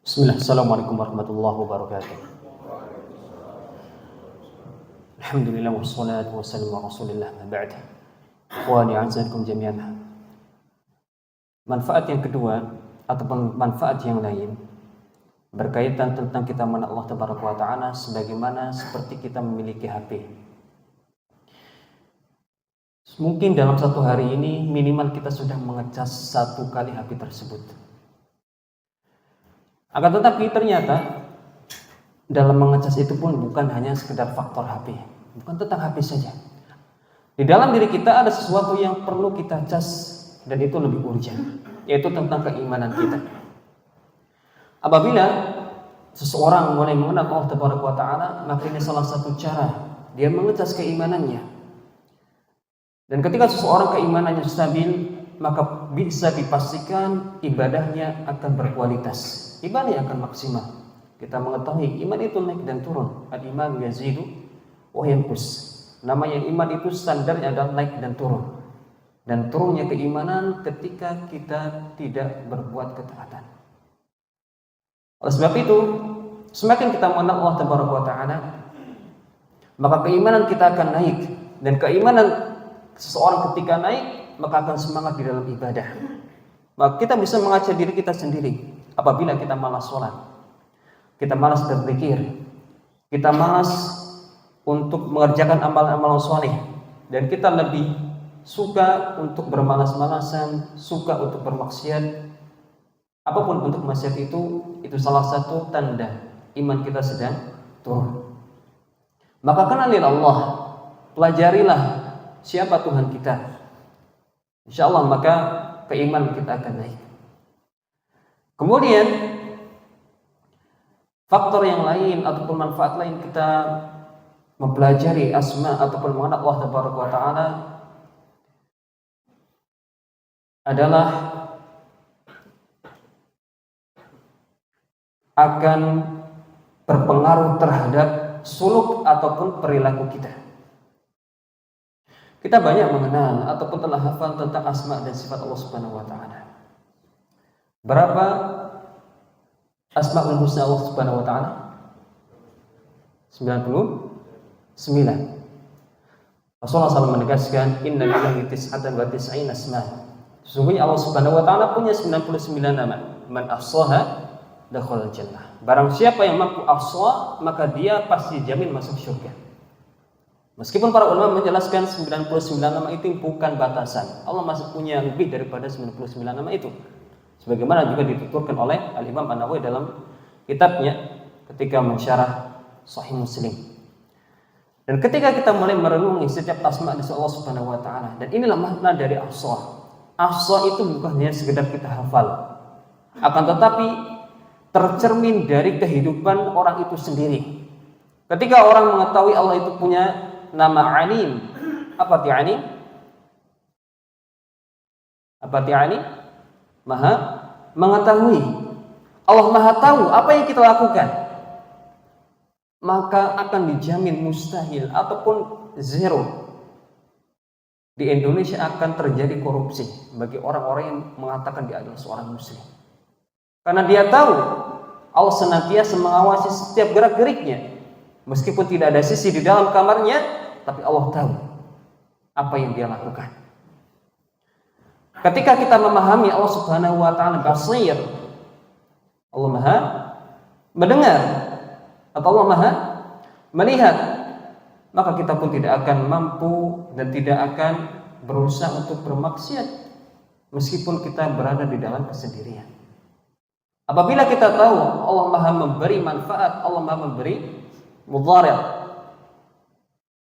Bismillah, Assalamualaikum warahmatullahi wabarakatuh. Alhamdulillah wassalatu wassalamu ala rasulillah ma ba'd. Ikhwani a'azzakum jami'an. Manfaat yang kedua ataupun manfaat yang lain berkaitan tentang kita mengenal Allah Tabaraka wa Ta'ala sebagaimana seperti kita memiliki HP. Mungkin dalam satu hari ini minimal kita sudah mengecas 1 kali HP tersebut. Akan tetapi ternyata dalam mengecas itu pun bukan hanya sekedar faktor HP, bukan tentang HP saja. Di dalam diri kita ada sesuatu yang perlu kita cas dan itu lebih urgent, yaitu tentang keimanan kita. Apabila seseorang mulai mengenal Allah Tabaraka wa Ta'ala, maka ini salah satu cara dia mengecas keimanannya. Dan ketika seseorang keimanannya stabil, maka bisa dipastikan ibadahnya akan berkualitas, ibadahnya akan maksimal. Kita mengetahui iman itu naik dan turun. Al-iman yazidu wa yanqus. Namanya iman itu standarnya adalah naik dan turun. Dan turunnya keimanan ketika kita tidak berbuat ketaatan. Oleh sebab itu, semakin kita mengenal Allah Tabaraka wa Ta'ala, maka keimanan kita akan naik. Dan keimanan seseorang ketika naik, maka akan semangat di dalam ibadah. Maka kita bisa mengajar diri kita sendiri. Apabila kita malas sholat, kita malas berzikir, kita malas untuk mengerjakan amal-amal soleh, dan kita lebih suka untuk bermalas-malasan, suka untuk bermaksiat, apapun bentuk maksiat itu salah satu tanda iman kita sedang turun. Maka kenalilah Allah, pelajarilah siapa Tuhan kita. Insya Allah maka keimanan kita akan naik. Kemudian faktor yang lain ataupun manfaat lain kita mempelajari asma ataupun mengenal Allah Tabaraka wa Ta'ala adalah akan berpengaruh terhadap suluk ataupun perilaku kita. Kita banyak mengenal ataupun telah hafal tentang asma dan sifat Allah Subhanahu wa Ta'ala. Berapa Asmaul Husna Allah Subhanahu wa Ta'ala? 99. Rasulullah SAW menegaskan, Inna lillahi tis'atan wa tis'ina asma. Sesungguhnya Allah Subhanahu wa Ta'ala punya 99 nama. Man ahsaha dakhala jannah. Barang siapa yang mampu ahsa, maka dia pasti jamin masuk surga. Meskipun para ulama menjelaskan 99 nama itu bukan batasan. Allah masih punya lebih daripada 99 nama itu. Sebagaimana juga dituturkan oleh Al-Imam An-Nawawi dalam kitabnya ketika mensyarah Sahih Muslim. Dan ketika kita mulai merenungi setiap asma dari Allah Subhanahu wa Ta'ala, dan inilah makna dari ahsa. Ahsa itu bukan hanya sekedar kita hafal, akan tetapi tercermin dari kehidupan orang itu sendiri. Ketika orang mengetahui Allah itu punya nama Alim. Apa arti Alim? Apa arti Alim? Maha mengetahui. Allah Maha tahu apa yang kita lakukan. Maka akan dijamin mustahil ataupun zero. Di Indonesia akan terjadi korupsi bagi orang-orang yang mengatakan dia adalah seorang muslim. Karena dia tahu Allah senantiasa mengawasi setiap gerak-geriknya. Meskipun tidak ada sisi di dalam kamarnya, tapi Allah tahu apa yang dia lakukan. Ketika kita memahami Allah Subhanahu wa Ta'ala basir, Allah Maha mendengar atau Allah Maha melihat, maka kita pun tidak akan mampu dan tidak akan berusaha untuk bermaksiat meskipun kita berada di dalam kesendirian. Apabila kita tahu Allah Maha memberi manfaat, Allah Maha memberi mudharat,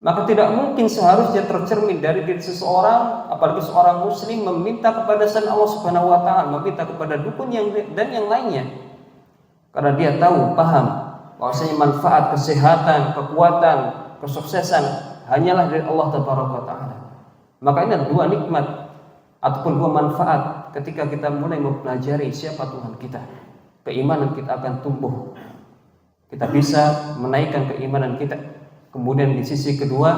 maka tidak mungkin seharusnya tercermin dari diri seseorang, apalagi seorang muslim, meminta kepada selain Allah Subhanahu wa Ta'ala, meminta kepada dukun dan yang lainnya. Karena dia tahu, paham bahwasanya manfaat, kesehatan, kekuatan, kesuksesan hanyalah dari Allah Tabaraka wa Ta'ala. Maka ini adalah dua nikmat ataupun dua manfaat ketika kita mulai mempelajari siapa Tuhan kita. Keimanan kita akan tumbuh. Kita bisa menaikkan keimanan kita. Kemudian di sisi kedua,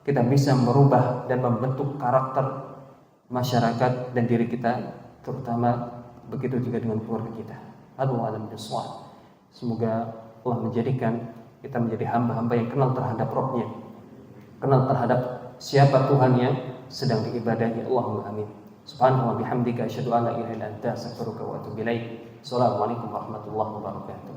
kita bisa merubah dan membentuk karakter masyarakat dan diri kita, terutama begitu juga dengan keluarga kita. Allahu a'lam bishawab. Semoga Allah menjadikan kita menjadi hamba-hamba yang kenal terhadap Rabb-Nya, kenal terhadap siapa Tuhan yang sedang diibadahi. Allahumma amin. Subhanallah bihamdika asyhadu an la ilaha illa anta astaghfiruka wa atubu ilaik. Assalamualaikum warahmatullahi wabarakatuh.